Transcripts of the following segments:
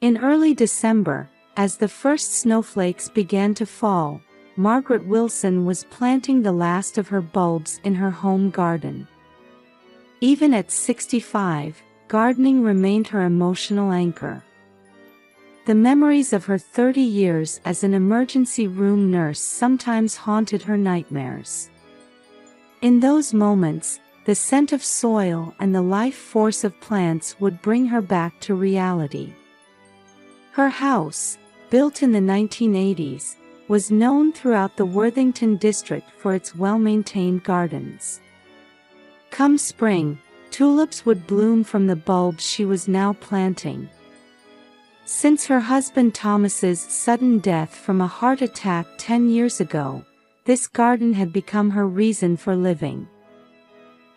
In early December, as the first snowflakes began to fall, Margaret Wilson was planting the last of her bulbs in her home garden. Even at 65, gardening remained her emotional anchor. The memories of her 30 years as an emergency room nurse sometimes haunted her nightmares. In those moments, the scent of soil and the life force of plants would bring her back to reality. Her house, built in the 1980s, was known throughout the Worthington district for its well-maintained gardens. Come spring, tulips would bloom from the bulbs she was now planting. Since her husband Thomas's sudden death from a heart attack 10 years ago, this garden had become her reason for living.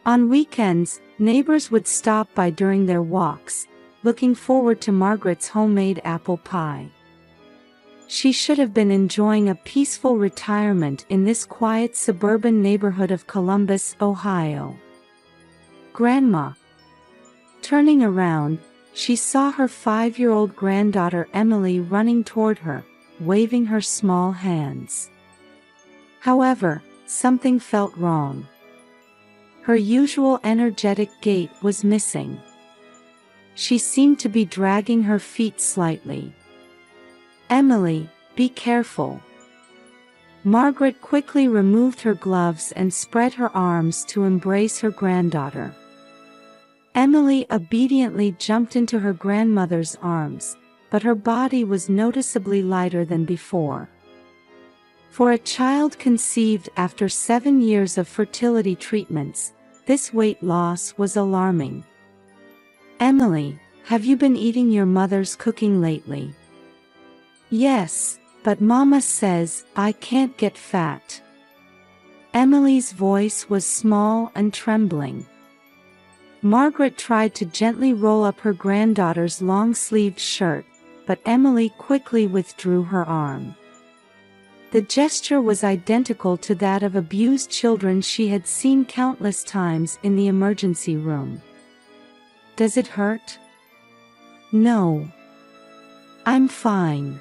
On weekends, neighbors would stop by during their walks, looking forward to Margaret's homemade apple pie. She should have been enjoying a peaceful retirement in this quiet suburban neighborhood of Columbus, Ohio. Grandma. Turning around, she saw her 5-year-old granddaughter Emily running toward her, waving her small hands. However, something felt wrong. Her usual energetic gait was missing. She seemed to be dragging her feet slightly. "Emily, be careful." Margaret quickly removed her gloves and spread her arms to embrace her granddaughter. Emily obediently jumped into her grandmother's arms, but her body was noticeably lighter than before. For a child conceived after 7 years of fertility treatments, this weight loss was alarming. "Emily, have you been eating your mother's cooking lately?" "Yes, but Mama says I can't get fat." Emily's voice was small and trembling. Margaret tried to gently roll up her granddaughter's long-sleeved shirt, but Emily quickly withdrew her arm. The gesture was identical to that of abused children she had seen countless times in the emergency room. "Does it hurt?" "No. I'm fine."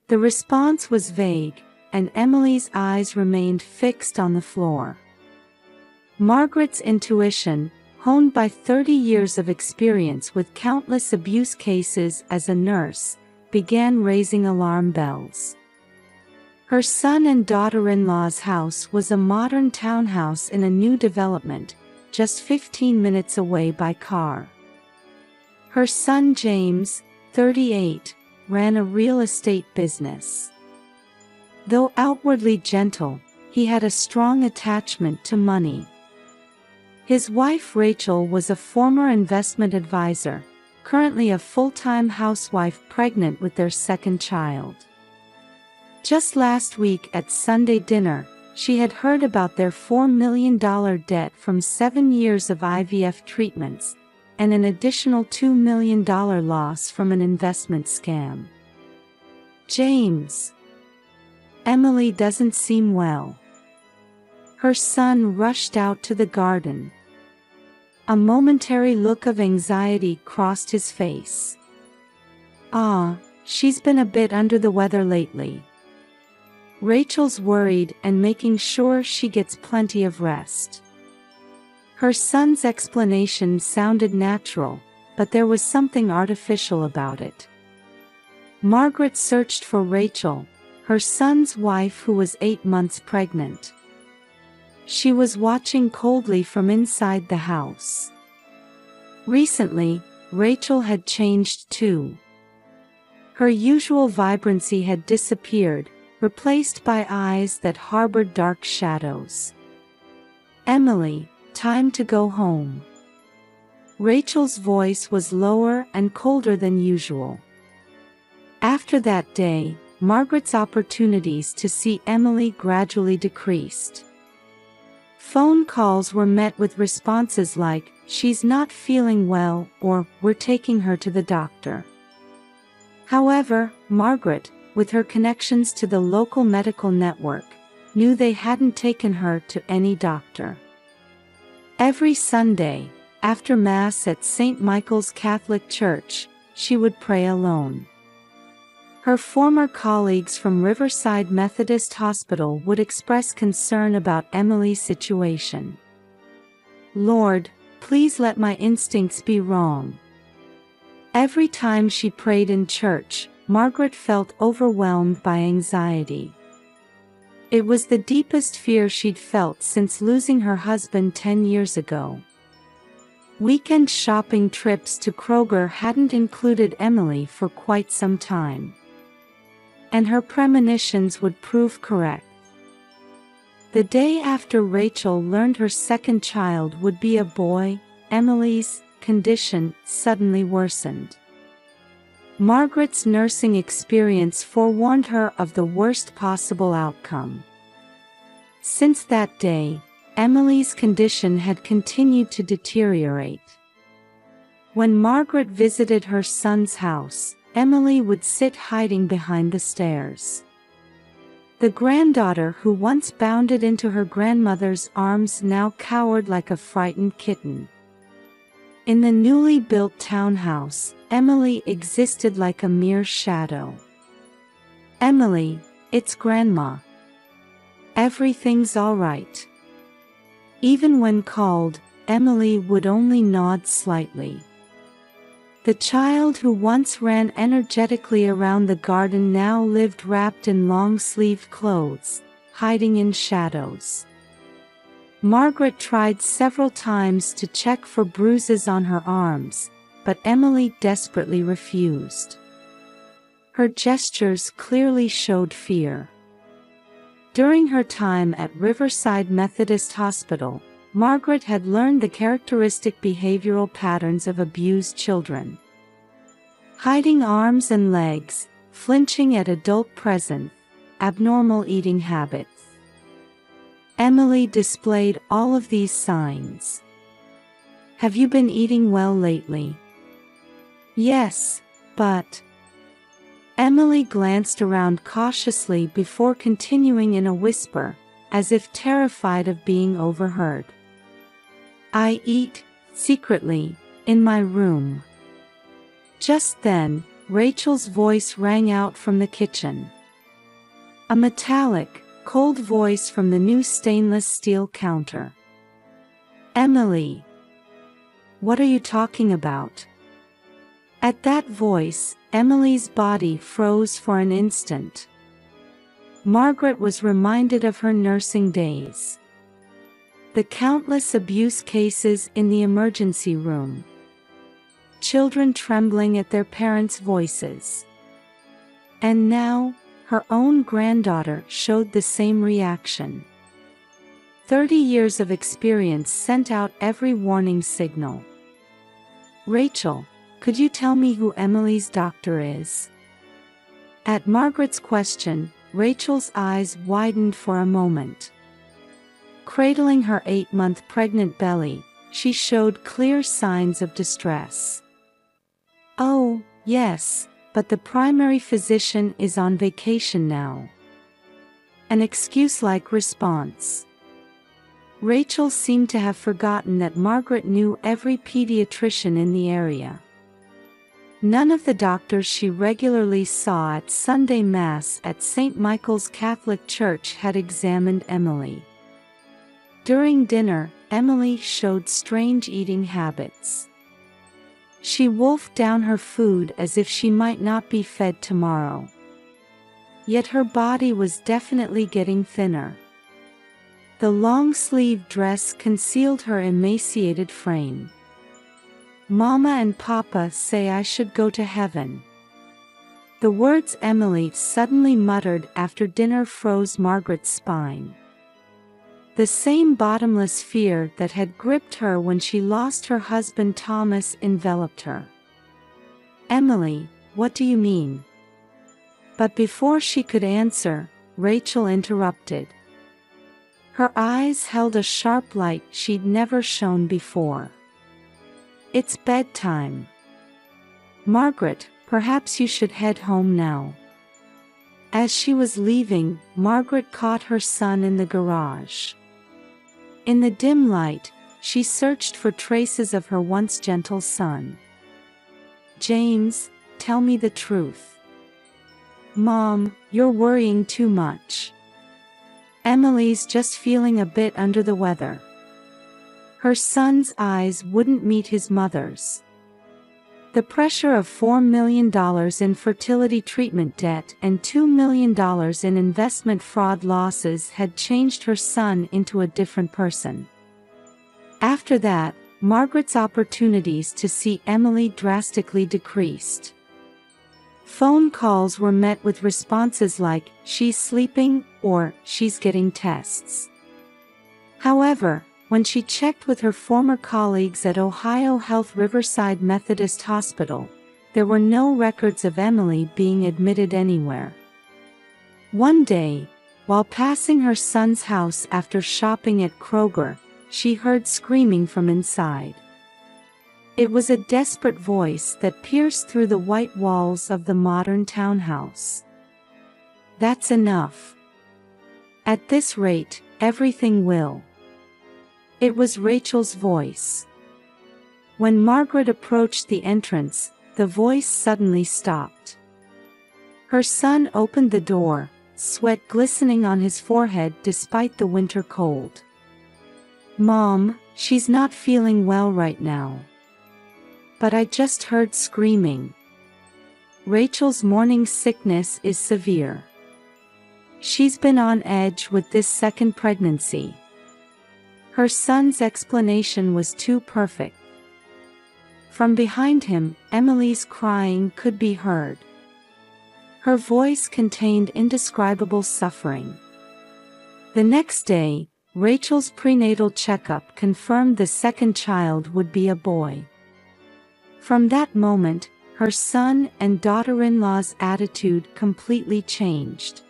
The response was vague, and Emily's eyes remained fixed on the floor. Margaret's intuition, honed by 30 years of experience with countless abuse cases as a nurse, began raising alarm bells. Her son and daughter-in-law's house was a modern townhouse in a new development, just 15 minutes away by car. Her son James, 38, ran a real estate business. Though outwardly gentle, he had a strong attachment to money. His wife Rachel was a former investment advisor, currently a full-time housewife pregnant with their second child. Just last week at Sunday dinner, she had heard about their $4 million debt from 7 years of IVF treatments, and an additional $2 million loss from an investment scam. "James. Emily doesn't seem well." Her son rushed out to the garden. A momentary look of anxiety crossed his face. She's been a bit under the weather lately. Rachel's worried and making sure she gets plenty of rest." Her son's explanation sounded natural, but there was something artificial about it. Margaret searched for Rachel, her son's wife who was 8 months pregnant. She was watching coldly from inside the house. Recently, Rachel had changed too. Her usual vibrancy had disappeared, replaced by eyes that harbored dark shadows. "Emily, time to go home." Rachel's voice was lower and colder than usual. After that day, Margaret's opportunities to see Emily gradually decreased. Phone calls were met with responses like, "She's not feeling well," or "We're taking her to the doctor." However, Margaret, with her connections to the local medical network, knew they hadn't taken her to any doctor. Every Sunday, after Mass at St. Michael's Catholic Church, she would pray alone. Her former colleagues from Riverside Methodist Hospital would express concern about Emily's situation. "Lord, please let my instincts be wrong." Every time she prayed in church, Margaret felt overwhelmed by anxiety. It was the deepest fear she'd felt since losing her husband 10 years ago. Weekend shopping trips to Kroger hadn't included Emily for quite some time. And her premonitions would prove correct. The day after Rachel learned her second child would be a boy, Emily's condition suddenly worsened. Margaret's nursing experience forewarned her of the worst possible outcome. Since that day, Emily's condition had continued to deteriorate. When Margaret visited her son's house, Emily would sit hiding behind the stairs. The granddaughter who once bounded into her grandmother's arms now cowered like a frightened kitten. In the newly built townhouse, Emily existed like a mere shadow. "Emily, it's Grandma. Everything's all right." Even when called, Emily would only nod slightly. The child who once ran energetically around the garden now lived wrapped in long-sleeved clothes, hiding in shadows. Margaret tried several times to check for bruises on her arms, but Emily desperately refused. Her gestures clearly showed fear. During her time at Riverside Methodist Hospital, Margaret had learned the characteristic behavioral patterns of abused children. Hiding arms and legs, flinching at adult presence, abnormal eating habits. Emily displayed all of these signs. "Have you been eating well lately?" "Yes, but..." Emily glanced around cautiously before continuing in a whisper, as if terrified of being overheard. "I eat, secretly, in my room." Just then, Rachel's voice rang out from the kitchen. A metallic, cold voice from the new stainless steel counter. "Emily. What are you talking about?" At that voice, Emily's body froze for an instant. Margaret was reminded of her nursing days. The countless abuse cases in the emergency room. Children trembling at their parents' voices. And now, her own granddaughter showed the same reaction. 30 years of experience sent out every warning signal. "Rachel, could you tell me who Emily's doctor is?" At Margaret's question, Rachel's eyes widened for a moment. Cradling her 8-month pregnant belly, she showed clear signs of distress. "Oh, yes, but the primary physician is on vacation now." An excuse-like response. Rachel seemed to have forgotten that Margaret knew every pediatrician in the area. None of the doctors she regularly saw at Sunday Mass at St. Michael's Catholic Church had examined Emily. During dinner, Emily showed strange eating habits. She wolfed down her food as if she might not be fed tomorrow. Yet her body was definitely getting thinner. The long-sleeved dress concealed her emaciated frame. "Mama and Papa say I should go to heaven." The words Emily suddenly muttered after dinner froze Margaret's spine. The same bottomless fear that had gripped her when she lost her husband Thomas enveloped her. "Emily, what do you mean?" But before she could answer, Rachel interrupted. Her eyes held a sharp light she'd never shown before. "It's bedtime. Margaret, perhaps you should head home now." As she was leaving, Margaret caught her son in the garage. In the dim light, she searched for traces of her once gentle son. James, tell me the truth. Mom, you're worrying too much. Emily's just feeling a bit under the weather. Her son's eyes wouldn't meet his mother's. The pressure of $4 million in fertility treatment debt and $2 million in investment fraud losses had changed her son into a different person. After that, Margaret's opportunities to see Emily drastically decreased. Phone calls were met with responses like, "She's sleeping," or "She's getting tests." However, when she checked with her former colleagues at Ohio Health Riverside Methodist Hospital, there were no records of Emily being admitted anywhere. One day, while passing her son's house after shopping at Kroger, she heard screaming from inside. It was a desperate voice that pierced through the white walls of the modern townhouse. "That's enough. At this rate, everything will." It was Rachel's voice. When Margaret approached the entrance, the voice suddenly stopped. Her son opened the door, sweat glistening on his forehead despite the winter cold. "Mom, she's not feeling well right now. But I just heard screaming. Rachel's morning sickness is severe. She's been on edge with this second pregnancy." Her son's explanation was too perfect. From behind him, Emily's crying could be heard. Her voice contained indescribable suffering. The next day, Rachel's prenatal checkup confirmed the second child would be a boy. From that moment, her son and daughter-in-law's attitude completely changed.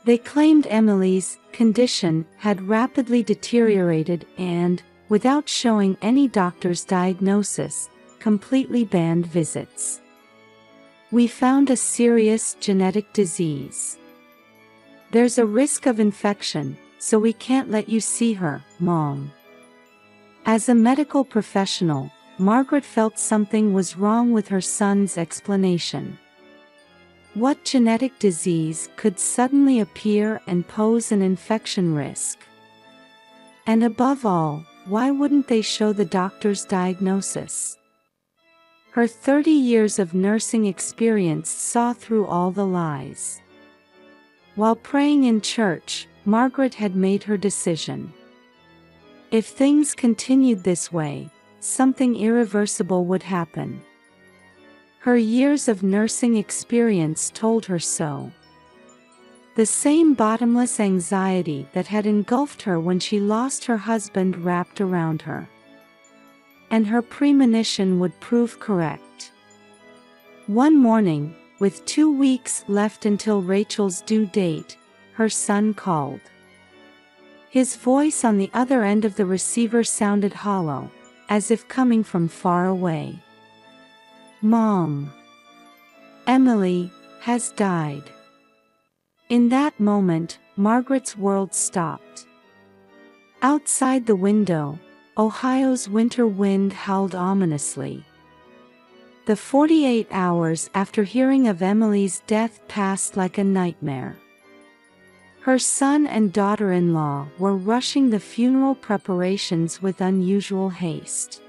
They claimed Emily's condition had rapidly deteriorated and, without showing any doctor's diagnosis, completely banned visits. "We found a serious genetic disease. There's a risk of infection, so we can't let you see her, Mom." As a medical professional, Margaret felt something was wrong with her son's explanation. What genetic disease could suddenly appear and pose an infection risk? And above all, why wouldn't they show the doctor's diagnosis? Her 30 years of nursing experience saw through all the lies. While praying in church, Margaret had made her decision. If things continued this way, something irreversible would happen. Her years of nursing experience told her so. The same bottomless anxiety that had engulfed her when she lost her husband wrapped around her. And her premonition would prove correct. One morning, with 2 weeks left until Rachel's due date, her son called. His voice on the other end of the receiver sounded hollow, as if coming from far away. "Mom, Emily has died." In that moment, Margaret's world stopped. Outside the window, Ohio's winter wind howled ominously. The 48 hours after hearing of Emily's death passed like a nightmare. Her son and daughter-in-law were rushing the funeral preparations with unusual haste.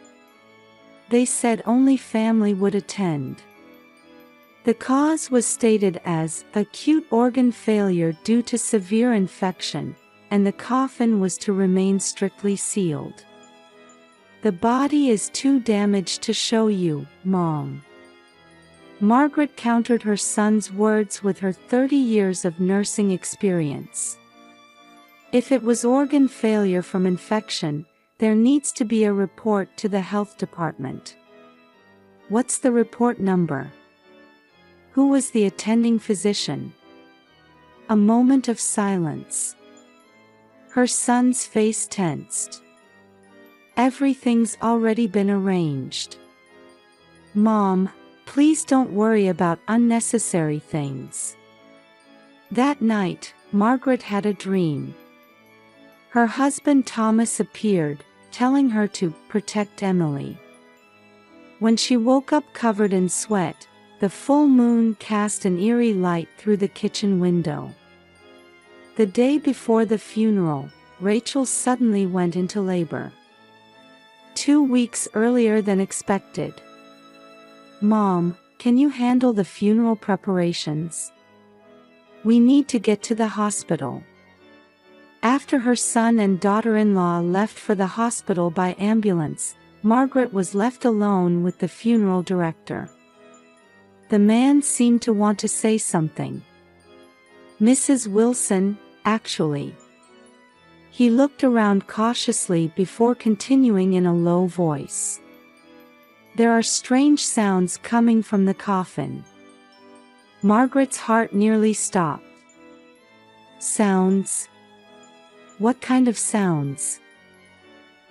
They said only family would attend. The cause was stated as acute organ failure due to severe infection, and the coffin was to remain strictly sealed. "The body is too damaged to show you, Mom." Margaret countered her son's words with her 30 years of nursing experience. If it was organ failure from infection, there needs to be a report to the health department. "What's the report number? Who was the attending physician?" A moment of silence. Her son's face tensed. "Everything's already been arranged. Mom, please don't worry about unnecessary things." That night, Margaret had a dream. Her husband Thomas appeared, telling her to protect Emily. When she woke up covered in sweat, the full moon cast an eerie light through the kitchen window. The day before the funeral, Rachel suddenly went into labor. 2 weeks earlier than expected. "Mom, can you handle the funeral preparations? We need to get to the hospital." After her son and daughter-in-law left for the hospital by ambulance, Margaret was left alone with the funeral director. The man seemed to want to say something. "Mrs. Wilson, actually." He looked around cautiously before continuing in a low voice. "There are strange sounds coming from the coffin." Margaret's heart nearly stopped. "Sounds? What kind of sounds?"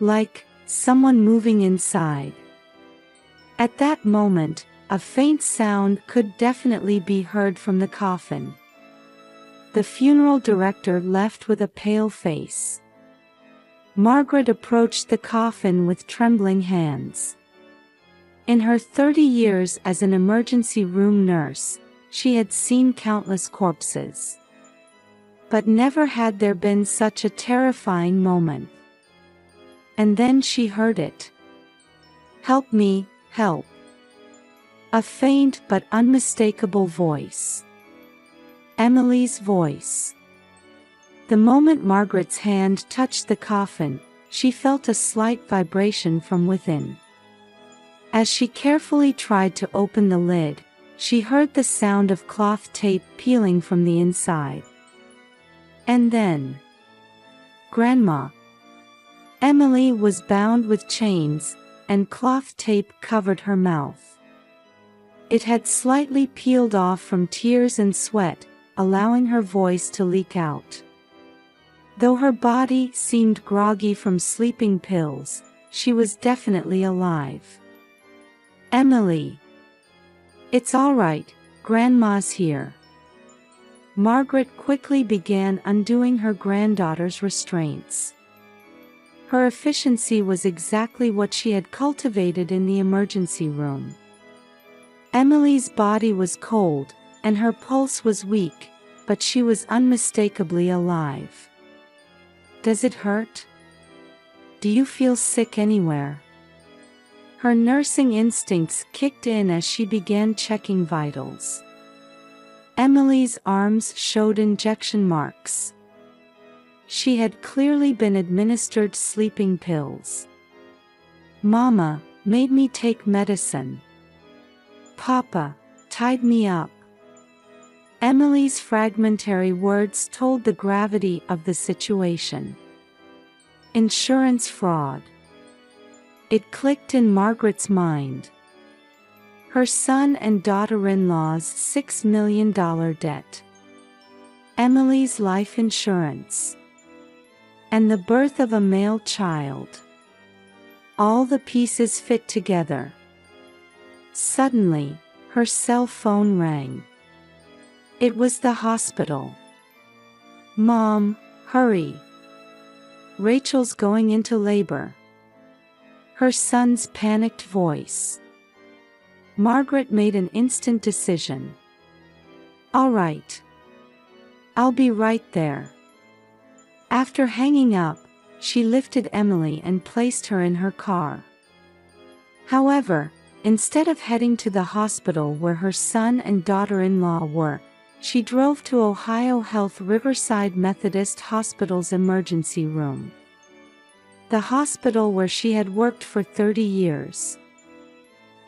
"Like someone moving inside." At that moment, a faint sound could definitely be heard from the coffin. The funeral director left with a pale face. Margaret approached the coffin with trembling hands. In her 30 years as an emergency room nurse, she had seen countless corpses. But never had there been such a terrifying moment. And then she heard it. "Help me, help." A faint but unmistakable voice. Emily's voice. The moment Margaret's hand touched the coffin, she felt a slight vibration from within. As she carefully tried to open the lid, she heard the sound of cloth tape peeling from the inside. And then, Grandma. Emily was bound with chains, and cloth tape covered her mouth. It had slightly peeled off from tears and sweat, allowing her voice to leak out. Though her body seemed groggy from sleeping pills, she was definitely alive. "Emily. It's all right, Grandma's here." Margaret quickly began undoing her granddaughter's restraints. Her efficiency was exactly what she had cultivated in the emergency room. Emily's body was cold, and her pulse was weak, but she was unmistakably alive. "Does it hurt? Do you feel sick anywhere?" Her nursing instincts kicked in as she began checking vitals. Emily's arms showed injection marks. She had clearly been administered sleeping pills. "Mama made me take medicine. Papa tied me up." Emily's fragmentary words told the gravity of the situation. Insurance fraud. It clicked in Margaret's mind. Her son and daughter-in-law's $6 million debt. Emily's life insurance. And the birth of a male child. All the pieces fit together. Suddenly, her cell phone rang. It was the hospital. "Mom, hurry. Rachel's going into labor." Her son's panicked voice. Margaret made an instant decision. "All right. I'll be right there." After hanging up, she lifted Emily and placed her in her car. However, instead of heading to the hospital where her son and daughter-in-law were, she drove to Ohio Health Riverside Methodist Hospital's emergency room. The hospital where she had worked for 30 years.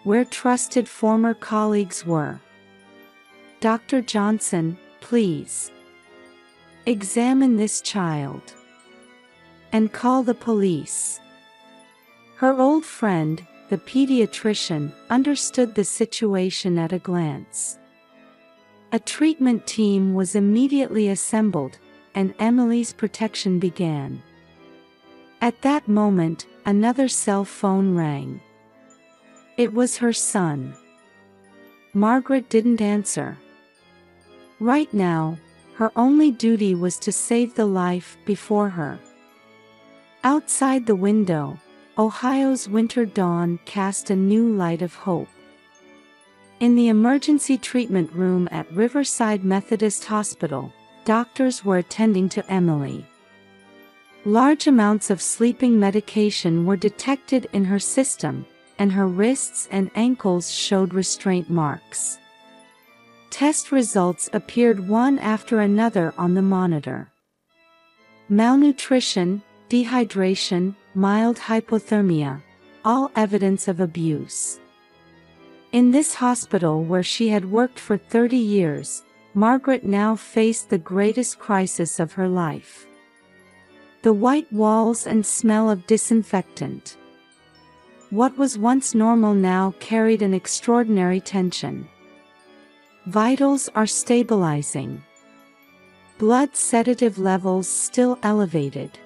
Where trusted former colleagues were. "Dr. Johnson, please. Examine this child. And call the police." Her old friend, the pediatrician, understood the situation at a glance. A treatment team was immediately assembled, and Emily's protection began. At that moment, another cell phone rang. It was her son. Margaret didn't answer. Right now, her only duty was to save the life before her. Outside the window, Ohio's winter dawn cast a new light of hope. In the emergency treatment room at Riverside Methodist Hospital, doctors were attending to Emily. Large amounts of sleeping medication were detected in her system, and her wrists and ankles showed restraint marks. Test results appeared one after another on the monitor. Malnutrition, dehydration, mild hypothermia, all evidence of abuse. In this hospital where she had worked for 30 years, Margaret now faced the greatest crisis of her life. The white walls and smell of disinfectant. What was once normal now carried an extraordinary tension. Vitals are stabilizing. Blood sedative levels still elevated.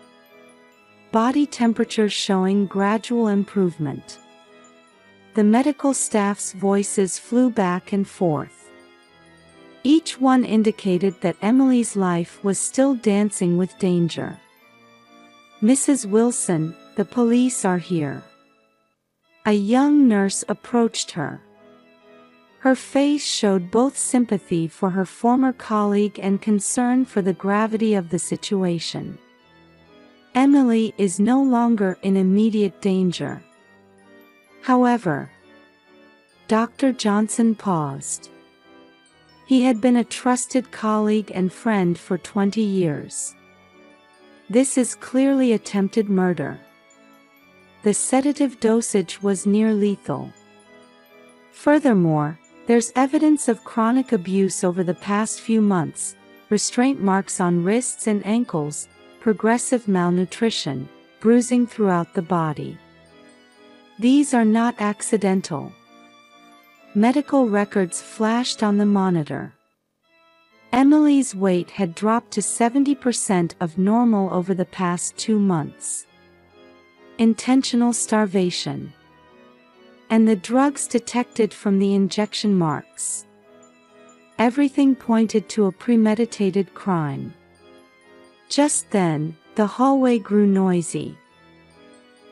Body temperature showing gradual improvement. The medical staff's voices flew back and forth. Each one indicated that Emily's life was still dancing with danger. "Mrs. Wilson, the police are here." A young nurse approached her. Her face showed both sympathy for her former colleague and concern for the gravity of the situation. Emily is no longer in immediate danger. However, Dr. Johnson paused. He had been a trusted colleague and friend for 20 years. "This is clearly attempted murder. The sedative dosage was near lethal. Furthermore, there's evidence of chronic abuse over the past few months, restraint marks on wrists and ankles, progressive malnutrition, bruising throughout the body. These are not accidental." Medical records flashed on the monitor. Emily's weight had dropped to 70% of normal over the past 2 months. Intentional starvation. And the drugs detected from the injection marks. Everything pointed to a premeditated crime. Just then, the hallway grew noisy.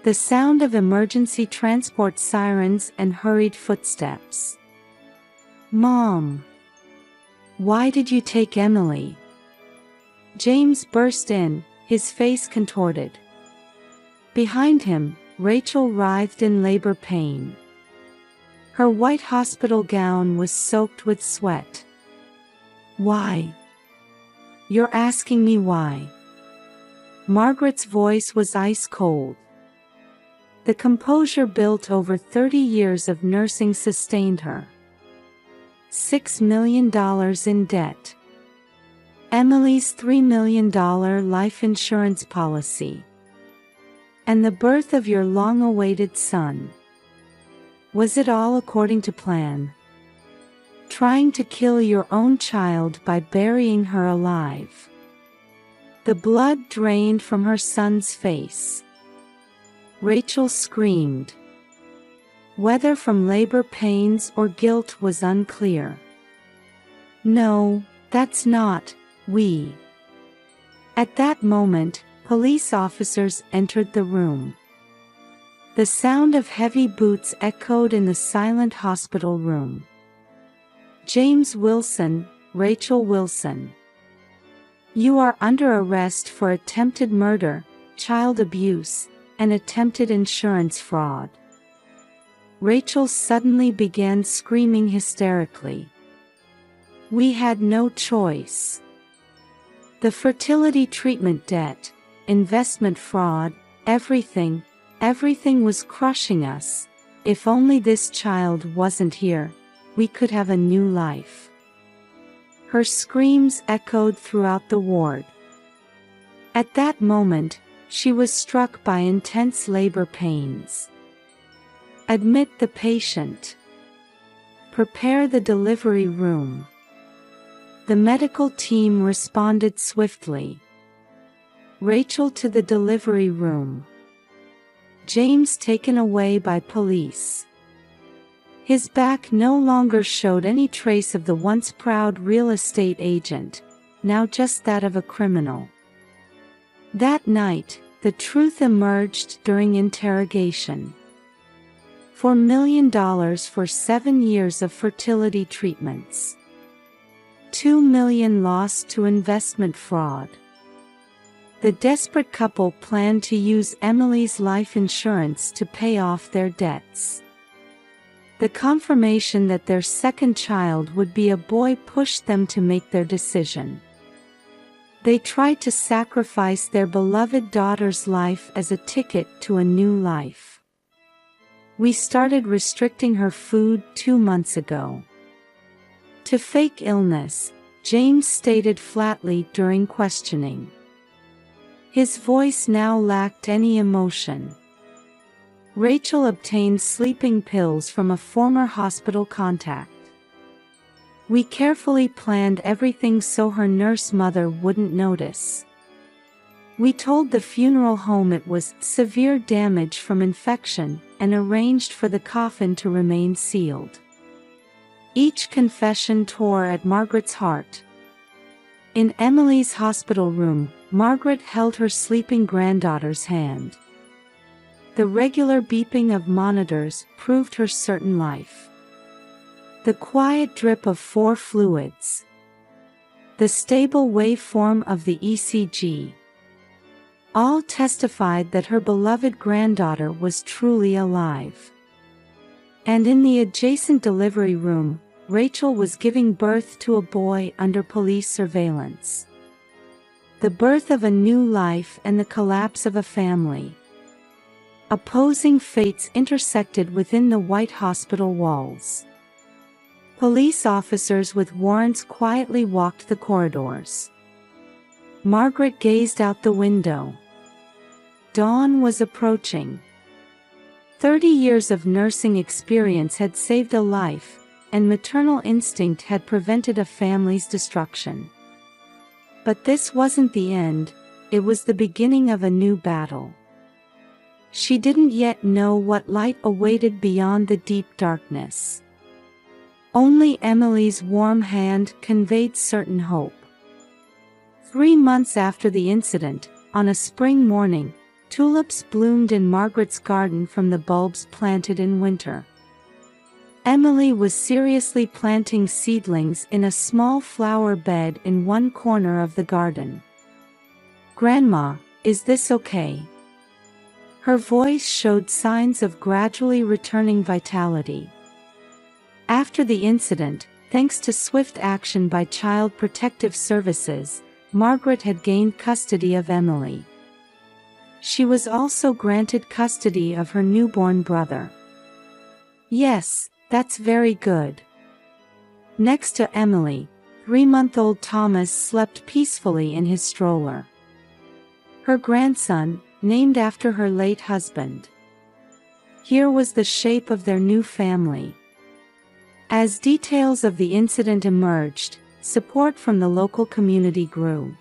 The sound of emergency transport sirens and hurried footsteps. "Mom! Why did you take Emily?" James burst in, his face contorted. Behind him, Rachel writhed in labor pain. Her white hospital gown was soaked with sweat. "Why? You're asking me why?" Margaret's voice was ice cold. The composure built over 30 years of nursing sustained her. $6 million in debt. Emily's $3 million life insurance policy. And the birth of your long-awaited son. Was it all according to plan? Trying to kill your own child by burying her alive. The blood drained from her son's face. Rachel screamed. Whether from labor pains or guilt was unclear. "No, that's not, we." At that moment, police officers entered the room. The sound of heavy boots echoed in the silent hospital room. "James Wilson, Rachel Wilson. You are under arrest for attempted murder, child abuse, and attempted insurance fraud." Rachel suddenly began screaming hysterically. "We had no choice. The fertility treatment debt, investment fraud, everything was crushing us. If only this child wasn't here, we could have a new life." Her screams echoed throughout the ward. At that moment, she was struck by intense labor pains. "Admit the patient. Prepare the delivery room." The medical team responded swiftly. Rachel to the delivery room. James taken away by police. His back no longer showed any trace of the once proud real estate agent, now just that of a criminal. That night, the truth emerged during interrogation. $4 million for 7 years of fertility treatments. $2 million lost to investment fraud. The desperate couple planned to use Emily's life insurance to pay off their debts. The confirmation that their second child would be a boy pushed them to make their decision. They tried to sacrifice their beloved daughter's life as a ticket to a new life. We started restricting her food 2 months ago. To fake illness, James stated flatly during questioning. His voice now lacked any emotion. Rachel obtained sleeping pills from a former hospital contact. We carefully planned everything so her nurse mother wouldn't notice. We told the funeral home it was severe damage from infection and arranged for the coffin to remain sealed. Each confession tore at Margaret's heart. In Emily's hospital room, Margaret held her sleeping granddaughter's hand. The regular beeping of monitors proved her certain life. The quiet drip of 4 fluids. The stable waveform of the ECG. All testified that her beloved granddaughter was truly alive. And in the adjacent delivery room, Rachel was giving birth to a boy under police surveillance. The birth of a new life and the collapse of a family. Opposing fates intersected within the white hospital walls. Police officers with warrants quietly walked the corridors. Margaret gazed out the window. Dawn was approaching. 30 years of nursing experience had saved a life, and maternal instinct had prevented a family's destruction. But this wasn't the end, it was the beginning of a new battle. She didn't yet know what light awaited beyond the deep darkness. Only Emily's warm hand conveyed certain hope. 3 months after the incident, on a spring morning, tulips bloomed in Margaret's garden from the bulbs planted in winter. Emily was seriously planting seedlings in a small flower bed in one corner of the garden. "Grandma, is this okay?" Her voice showed signs of gradually returning vitality. After the incident, thanks to swift action by Child Protective Services, Margaret had gained custody of Emily. She was also granted custody of her newborn brother. "Yes, that's very good." Next to Emily, 3-month-old Thomas slept peacefully in his stroller. Her grandson, named after her late husband. Here was the shape of their new family. As details of the incident emerged, support from the local community grew.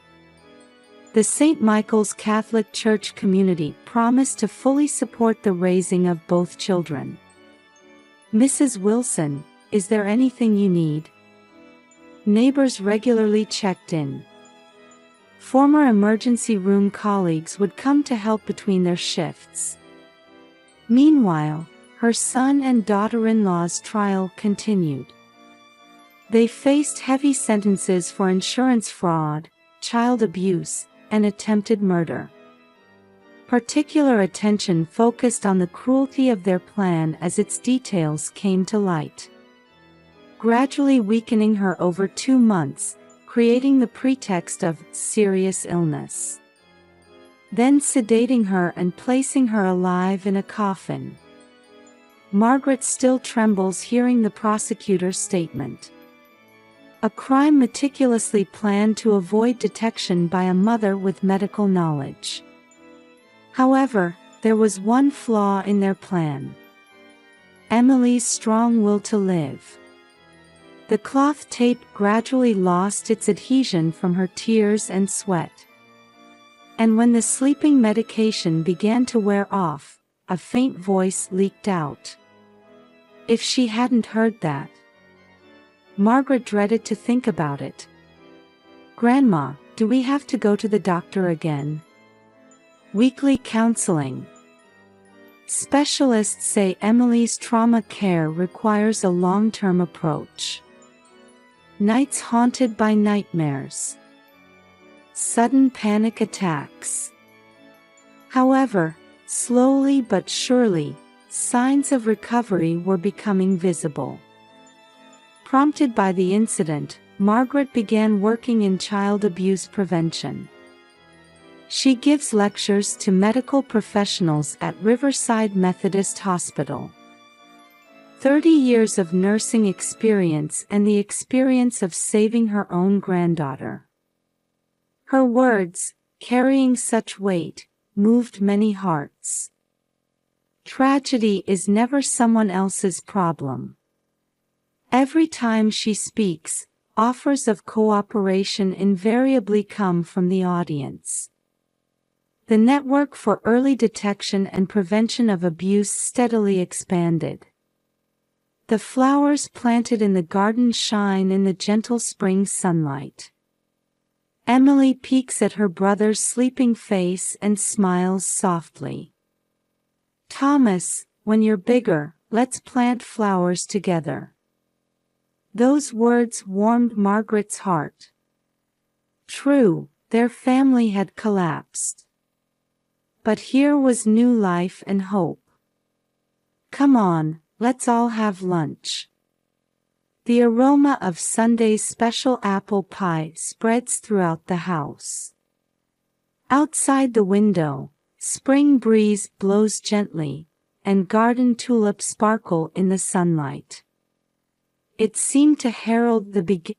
The St. Michael's Catholic Church community promised to fully support the raising of both children. "Mrs. Wilson, is there anything you need?" Neighbors regularly checked in. Former emergency room colleagues would come to help between their shifts. Meanwhile, her son and daughter-in-law's trial continued. They faced heavy sentences for insurance fraud, child abuse, and attempted murder. Particular attention focused on the cruelty of their plan as its details came to light. Gradually weakening her over 2 months, creating the pretext of serious illness. Then sedating her and placing her alive in a coffin. Margaret still trembles hearing the prosecutor's statement. A crime meticulously planned to avoid detection by a mother with medical knowledge. However, there was one flaw in their plan. Emily's strong will to live. The cloth tape gradually lost its adhesion from her tears and sweat. And when the sleeping medication began to wear off, a faint voice leaked out. If she hadn't heard that. Margaret dreaded to think about it. "Grandma, do we have to go to the doctor again?" Weekly counseling. Specialists say Emily's trauma care requires a long-term approach. Nights haunted by nightmares. Sudden panic attacks. However, slowly but surely, signs of recovery were becoming visible. Prompted by the incident, Margaret began working in child abuse prevention. She gives lectures to medical professionals at Riverside Methodist Hospital. 30 years of nursing experience and the experience of saving her own granddaughter. Her words, carrying such weight, moved many hearts. Tragedy is never someone else's problem. Every time she speaks, offers of cooperation invariably come from the audience. The network for early detection and prevention of abuse steadily expanded. The flowers planted in the garden shine in the gentle spring sunlight. Emily peeks at her brother's sleeping face and smiles softly. "Thomas, when you're bigger, let's plant flowers together." Those words warmed Margaret's heart. True, their family had collapsed. But here was new life and hope. "Come on, let's all have lunch." The aroma of Sunday's special apple pie spreads throughout the house. Outside the window, spring breeze blows gently, and garden tulips sparkle in the sunlight. It seemed to herald the beginning